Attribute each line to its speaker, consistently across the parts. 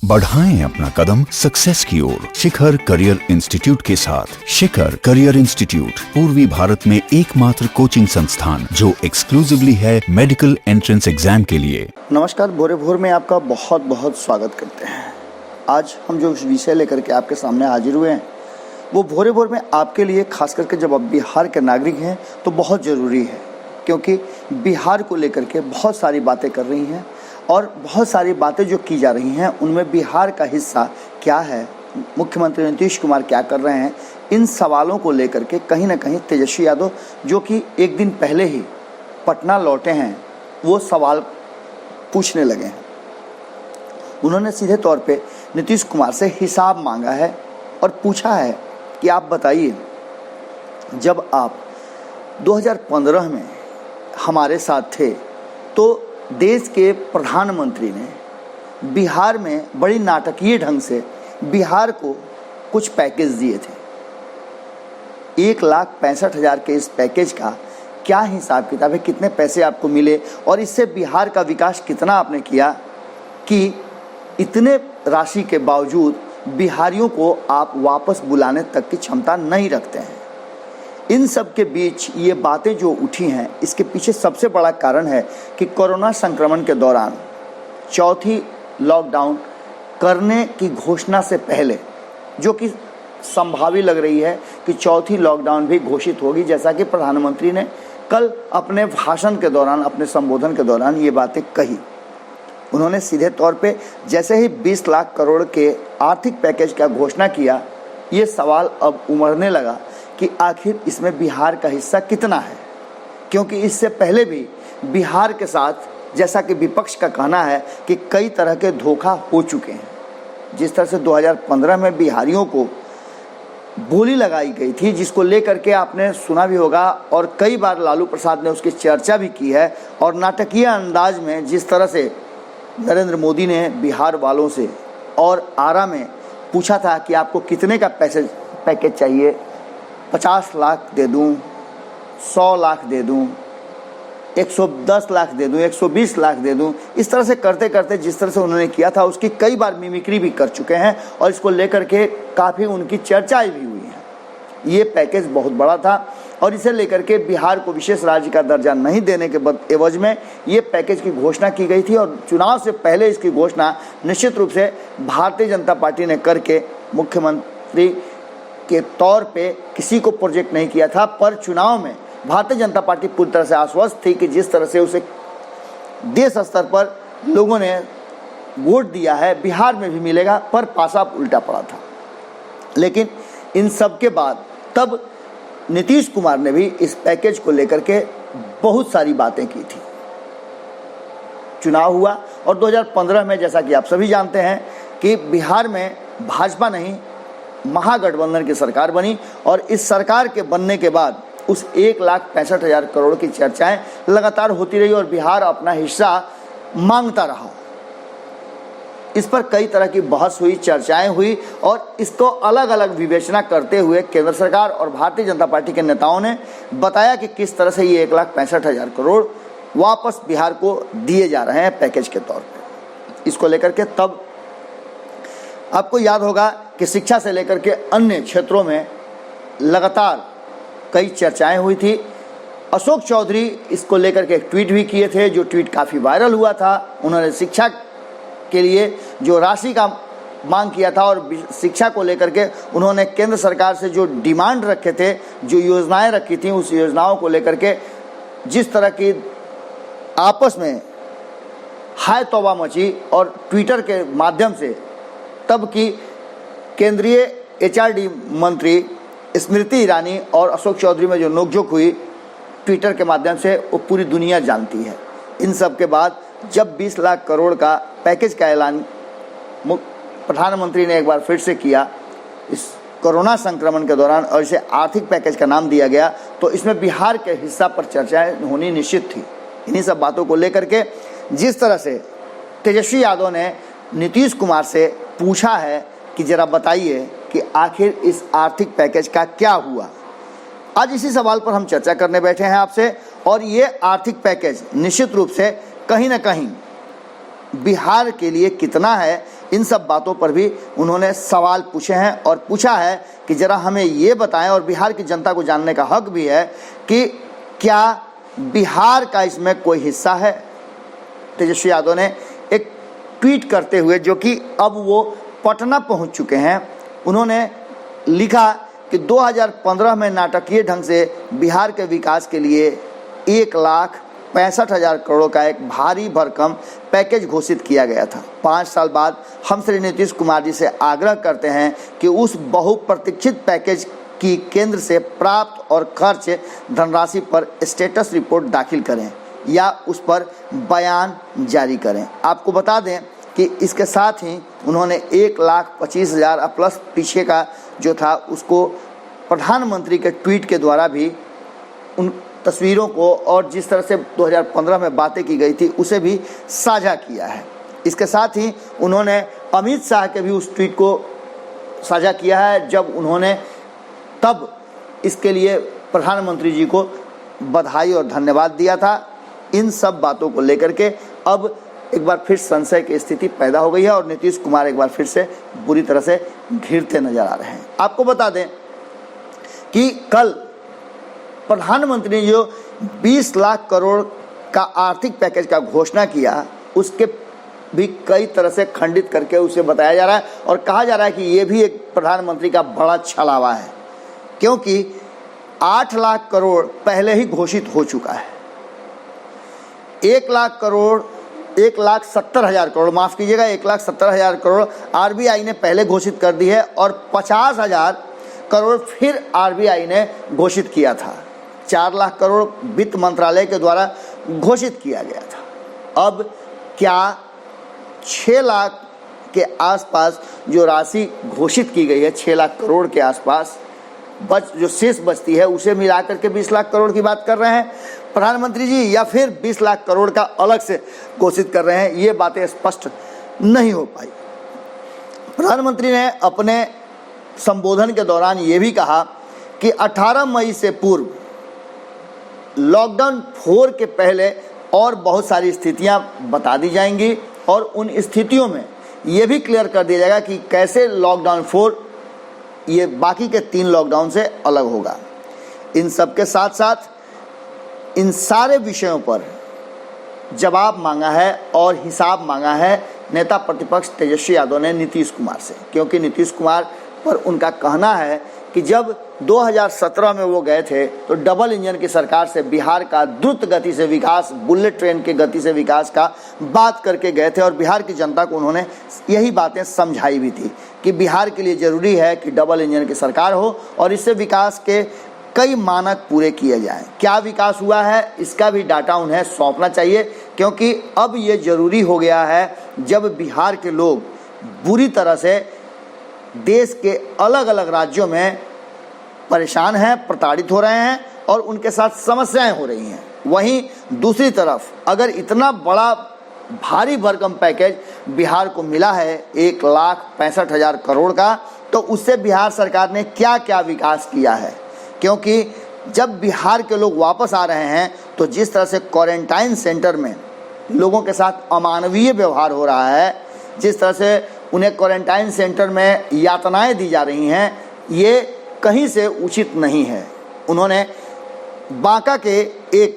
Speaker 1: बढ़ाएं अपना कदम सक्सेस की ओर शिखर करियर इंस्टीट्यूट के साथ। शिखर करियर इंस्टीट्यूट पूर्वी भारत में एकमात्र कोचिंग संस्थान जो एक्सक्लूसिवली है मेडिकल एंट्रेंस एग्जाम के लिए।
Speaker 2: नमस्कार, भोरे भोर में आपका बहुत बहुत स्वागत करते हैं। आज हम जो विषय लेकर के आपके सामने हाजिर हुए हैं वो भोरे भोर में आपके लिए, खास करके जब आप बिहार के नागरिक हैं तो बहुत ज़रूरी है, क्योंकि बिहार को लेकर के बहुत सारी बातें कर रही हैं और बहुत सारी बातें जो की जा रही हैं उनमें बिहार का हिस्सा क्या है, मुख्यमंत्री नीतीश कुमार क्या कर रहे हैं, इन सवालों को लेकर के कहीं ना कहीं तेजस्वी यादव जो कि एक दिन पहले ही पटना लौटे हैं वो सवाल पूछने लगे हैं। उन्होंने सीधे तौर पे नीतीश कुमार से हिसाब मांगा है और पूछा है कि आप बताइए, जब आप 2015 में हमारे साथ थे तो देश के प्रधानमंत्री ने बिहार में बड़ी नाटकीय ढंग से बिहार को कुछ पैकेज दिए थे। 1,65,000 के इस पैकेज का क्या हिसाब किताब है, कितने पैसे आपको मिले और इससे बिहार का विकास कितना आपने किया कि इतने राशि के बावजूद बिहारियों को आप वापस बुलाने तक की क्षमता नहीं रखते हैं। इन सब के बीच ये बातें जो उठी हैं, इसके पीछे सबसे बड़ा कारण है कि कोरोना संक्रमण के दौरान चौथी लॉकडाउन करने की घोषणा से पहले, जो कि संभावित लग रही है कि चौथी लॉकडाउन भी घोषित होगी, जैसा कि प्रधानमंत्री ने कल अपने भाषण के दौरान, अपने संबोधन के दौरान ये बातें कही। उन्होंने सीधे तौर पे जैसे ही 20 लाख करोड़ के आर्थिक पैकेज का घोषणा किया, ये सवाल अब उमड़ने लगा कि आखिर इसमें बिहार का हिस्सा कितना है, क्योंकि इससे पहले भी बिहार के साथ, जैसा कि विपक्ष का कहना है कि कई तरह के धोखा हो चुके हैं। जिस तरह से 2015 में बिहारियों को बोली लगाई गई थी, जिसको लेकर के आपने सुना भी होगा और कई बार लालू प्रसाद ने उसकी चर्चा भी की है, और नाटकीय अंदाज में जिस तरह से नरेंद्र मोदी ने बिहार वालों से और आरा में पूछा था कि आपको कितने का पैकेज चाहिए, 50 लाख दे दूं, 100 लाख दे दूं, 110 लाख दे दूं, 120 लाख दे दूं, इस तरह से करते करते जिस तरह से उन्होंने किया था उसकी कई बार मिमिक्री भी कर चुके हैं और इसको लेकर के काफ़ी उनकी चर्चाएं भी हुई हैं। ये पैकेज बहुत बड़ा था और इसे लेकर के बिहार को विशेष राज्य का दर्जा नहीं देने के एवज में ये पैकेज की घोषणा की गई थी और चुनाव से पहले इसकी घोषणा निश्चित रूप से भारतीय जनता पार्टी ने करके मुख्यमंत्री के तौर पे किसी को प्रोजेक्ट नहीं किया था, पर चुनाव में भारतीय जनता पार्टी पूरी तरह से आश्वस्त थी कि जिस तरह से उसे देश स्तर पर लोगों ने वोट दिया है बिहार में भी मिलेगा, पर पासा उल्टा पड़ा था। लेकिन इन सब के बाद तब नीतीश कुमार ने भी इस पैकेज को लेकर के बहुत सारी बातें की थी। चुनाव हुआ और 2015 में, जैसा कि आप सभी जानते हैं, कि बिहार में भाजपा नहीं महागठबंधन की सरकार बनी और इस सरकार के बनने के बाद उस 1,65,000 करोड़ की चर्चाएं लगातार होती रही और बिहार अपना हिस्सा मांगता रहा। इस पर कई तरह की बहस हुई, चर्चाएं हुई और इसको अलग अलग विवेचना करते हुए केंद्र सरकार और भारतीय जनता पार्टी के नेताओं ने बताया कि किस तरह से ये 1,65,000 करोड़ वापस बिहार को दिए जा रहे हैं पैकेज के तौर पर। इसको लेकर के तब आपको याद होगा कि शिक्षा से लेकर के अन्य क्षेत्रों में लगातार कई चर्चाएं हुई थी। अशोक चौधरी इसको लेकर के एक ट्वीट भी किए थे, जो ट्वीट काफ़ी वायरल हुआ था। उन्होंने शिक्षा के लिए जो राशि का मांग किया था और शिक्षा को लेकर के उन्होंने केंद्र सरकार से जो डिमांड रखे थे, जो योजनाएं रखी थी, उस योजनाओं को लेकर के जिस तरह की आपस में हाय तौबा मची और ट्विटर के माध्यम से तब की केंद्रीय एचआरडी मंत्री स्मृति ईरानी और अशोक चौधरी में जो नोकझोंक हुई ट्विटर के माध्यम से, वो पूरी दुनिया जानती है। इन सब के बाद जब 20 लाख करोड़ का पैकेज का ऐलान प्रधानमंत्री ने एक बार फिर से किया इस कोरोना संक्रमण के दौरान और इसे आर्थिक पैकेज का नाम दिया गया, तो इसमें बिहार के हिस्सा पर चर्चाएं होनी निश्चित थी। इन्हीं सब बातों को लेकर के जिस तरह से तेजस्वी यादव ने नीतीश कुमार से पूछा है कि जरा बताइए कि आखिर इस आर्थिक पैकेज का क्या हुआ, आज इसी सवाल पर हम चर्चा करने बैठे हैं आपसे। और ये आर्थिक पैकेज निश्चित रूप से कहीं ना कहीं बिहार के लिए कितना है, इन सब बातों पर भी उन्होंने सवाल पूछे हैं और पूछा है कि ज़रा हमें ये बताएं, और बिहार की जनता को जानने का हक भी है कि क्या बिहार का इसमें कोई हिस्सा है। तेजस्वी यादव ने एक ट्वीट करते हुए, जो कि अब वो पटना पहुंच चुके हैं, उन्होंने लिखा कि 2015 में नाटकीय ढंग से बिहार के विकास के लिए 1,65,000 करोड़ का एक भारी भरकम पैकेज घोषित किया गया था। 5 साल बाद हम श्री नीतीश कुमार जी से आग्रह करते हैं कि उस बहुप्रतीक्षित पैकेज की केंद्र से प्राप्त और खर्च धनराशि पर स्टेटस रिपोर्ट दाखिल करें या उस पर बयान जारी करें। आपको बता दें कि इसके साथ ही उन्होंने 1,25,000 प्लस पीछे का जो था उसको प्रधानमंत्री के ट्वीट के द्वारा भी उन तस्वीरों को और जिस तरह से 2015 में बातें की गई थी उसे भी साझा किया है। इसके साथ ही उन्होंने अमित शाह के भी उस ट्वीट को साझा किया है, जब उन्होंने तब इसके लिए प्रधानमंत्री जी को बधाई और धन्यवाद दिया था। इन सब बातों को लेकर के अब एक बार फिर संशय की स्थिति पैदा हो गई है और नीतीश कुमार एक बार फिर से बुरी तरह से घिरते नजर आ रहे हैं। आपको बता दें कि कल प्रधानमंत्री ने जो 20 लाख करोड़ का आर्थिक पैकेज का घोषणा किया, उसके भी कई तरह से खंडित करके उसे बताया जा रहा है और कहा जा रहा है कि ये भी एक प्रधानमंत्री का बड़ा छलावा है, क्योंकि 8 लाख करोड़ पहले ही घोषित हो चुका है। 1,70,000 करोड़, माफ़ कीजिएगा, 1,70,000 करोड़ आरबीआई ने पहले घोषित कर दी है और 50,000 करोड़ फिर आरबीआई ने घोषित किया था। 4 लाख करोड़ वित्त मंत्रालय के द्वारा घोषित किया गया था। अब क्या 6 लाख के आसपास जो राशि घोषित की गई है, 6 लाख करोड़ के आसपास जो शेष बचती है उसे मिलाकर के 20 लाख करोड़ की बात कर रहे हैं प्रधानमंत्री जी, या फिर 20 लाख करोड़ का अलग से घोषित कर रहे हैं, ये बातें स्पष्ट नहीं हो पाई। प्रधानमंत्री ने अपने संबोधन के दौरान ये भी कहा कि 18 मई से पूर्व लॉकडाउन 4 के पहले और बहुत सारी स्थितियां बता दी जाएंगी और उन स्थितियों में ये भी क्लियर कर दिया जाएगा कि कैसे लॉकडाउन 4 ये बाकी के 3 लॉकडाउन से अलग होगा। इन सब के साथ साथ इन सारे विषयों पर जवाब मांगा है और हिसाब मांगा है नेता प्रतिपक्ष तेजस्वी यादव ने नीतीश कुमार से, क्योंकि नीतीश कुमार पर उनका कहना है कि जब 2017 में वो गए थे तो डबल इंजन की सरकार से बिहार का द्रुत गति से विकास, बुलेट ट्रेन के गति से विकास का बात करके गए थे और बिहार की जनता को उन्होंने यही बातें समझाई भी थी कि बिहार के लिए ज़रूरी है कि डबल इंजन की सरकार हो और इससे विकास के कई मानक पूरे किए जाएं। क्या विकास हुआ है इसका भी डाटा उन्हें सौंपना चाहिए, क्योंकि अब ये ज़रूरी हो गया है जब बिहार के लोग बुरी तरह से देश के अलग अलग राज्यों में परेशान हैं, प्रताड़ित हो रहे हैं और उनके साथ समस्याएं हो रही हैं। वहीं दूसरी तरफ अगर इतना बड़ा भारी भरकम पैकेज बिहार को मिला है 1,65,000 करोड़ का, तो उससे बिहार सरकार ने क्या क्या विकास किया है, क्योंकि जब बिहार के लोग वापस आ रहे हैं तो जिस तरह से क्वारंटाइन सेंटर में लोगों के साथ अमानवीय व्यवहार हो रहा है, जिस तरह से उन्हें क्वारंटाइन सेंटर में यातनाएं दी जा रही हैं, ये कहीं से उचित नहीं है। उन्होंने बांका के एक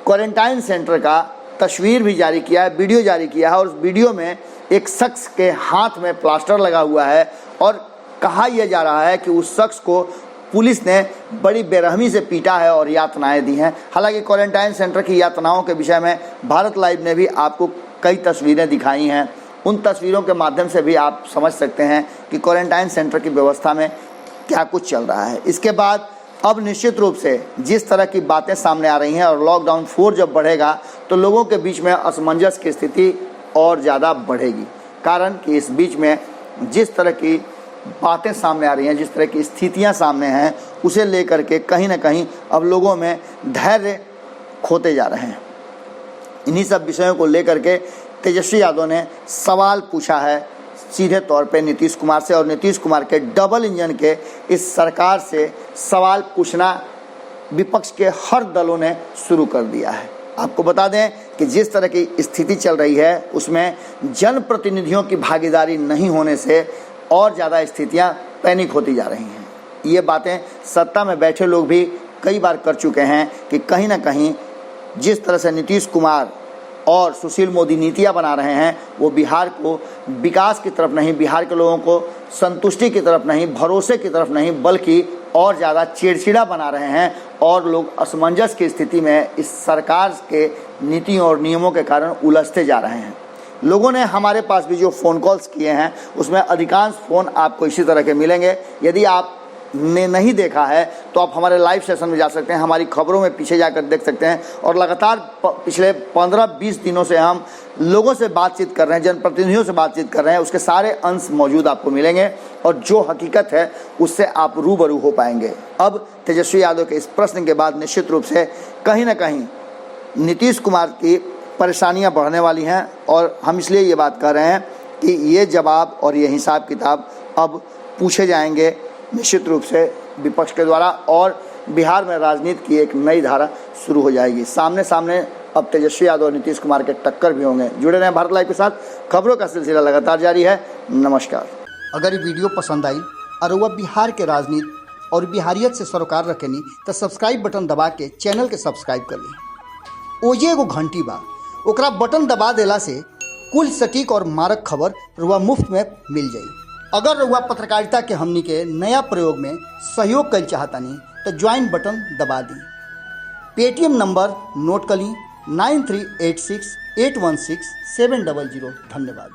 Speaker 2: क्वारंटाइन सेंटर का तस्वीर भी जारी किया है, वीडियो जारी किया है और उस वीडियो में एक शख्स के हाथ में प्लास्टर लगा हुआ है और कहा यह जा रहा है कि उस शख्स को पुलिस ने बड़ी बेरहमी से पीटा है और यातनाएं दी हैं। हालांकि क्वारंटाइन सेंटर की यातनाओं के विषय में भारत लाइव ने भी आपको कई तस्वीरें दिखाई हैं। उन तस्वीरों के माध्यम से भी आप समझ सकते हैं कि क्वारंटाइन सेंटर की व्यवस्था में क्या कुछ चल रहा है। इसके बाद अब निश्चित रूप से जिस तरह की बातें सामने आ रही हैं और लॉकडाउन 4 जब बढ़ेगा तो लोगों के बीच में असमंजस की स्थिति और ज़्यादा बढ़ेगी, कारण कि इस बीच में जिस तरह की बातें सामने आ रही हैं, जिस तरह की स्थितियां सामने हैं, उसे लेकर के कहीं ना कहीं अब लोगों में धैर्य खोते जा रहे हैं। इन्हीं सब विषयों को लेकर के तेजस्वी यादव ने सवाल पूछा है सीधे तौर पे नीतीश कुमार से, और नीतीश कुमार के डबल इंजन के इस सरकार से सवाल पूछना विपक्ष के हर दलों ने शुरू कर दिया है। आपको बता दें कि जिस तरह की स्थिति चल रही है उसमें जनप्रतिनिधियों की भागीदारी नहीं होने से और ज़्यादा स्थितियां पैनिक होती जा रही हैं। ये बातें सत्ता में बैठे लोग भी कई बार कर चुके हैं कि कहीं ना कहीं जिस तरह से नीतीश कुमार और सुशील मोदी नीतियां बना रहे हैं वो बिहार को विकास की तरफ नहीं, बिहार के लोगों को संतुष्टि की तरफ नहीं, भरोसे की तरफ नहीं, बल्कि और ज़्यादा चिड़चिड़ा बना रहे हैं और लोग असमंजस की स्थिति में इस सरकार के नीतियों और नियमों के कारण उलझते जा रहे हैं। लोगों ने हमारे पास भी जो फ़ोन कॉल्स किए हैं उसमें अधिकांश फ़ोन आपको इसी तरह के मिलेंगे। यदि आपने नहीं देखा है तो आप हमारे लाइव सेशन में जा सकते हैं, हमारी खबरों में पीछे जाकर देख सकते हैं। और लगातार पिछले 15-20 दिनों से हम लोगों से बातचीत कर रहे हैं, जनप्रतिनिधियों से बातचीत कर रहे हैं, उसके सारे अंश मौजूद आपको मिलेंगे और जो हकीकत है उससे आप रूबरू हो पाएंगे। अब तेजस्वी यादव के इस प्रश्न के बाद निश्चित रूप से कहीं ना कहीं नीतीश कुमार की परेशानियां बढ़ने वाली हैं और हम इसलिए ये बात कर रहे हैं कि ये जवाब और ये हिसाब किताब अब पूछे जाएंगे निश्चित रूप से विपक्ष के द्वारा और बिहार में राजनीति की एक नई धारा शुरू हो जाएगी। सामने सामने अब तेजस्वी यादव और नीतीश कुमार के टक्कर भी होंगे। जुड़े रहें भारत लाइव के साथ, खबरों का सिलसिला लगातार जारी है। नमस्कार।
Speaker 3: अगर ये वीडियो पसंद आई और वह बिहार के राजनीति और बिहारियत से सरोकार रखेनी तो सब्सक्राइब बटन दबा के चैनल के सब्सक्राइब कर ली। ओजे एगो घंटी बा, ओकरा बटन दबा देला से कुल सटीक और मारक खबर रुआ मुफ्त में मिल जाई। अगर रुआ पत्रकारिता के हमनी के नया प्रयोग में सहयोग कर चाहतानी तो ज्वाइन बटन दबा दी। पेटीएम नंबर नोट कर ली 9386816700। धन्यवाद।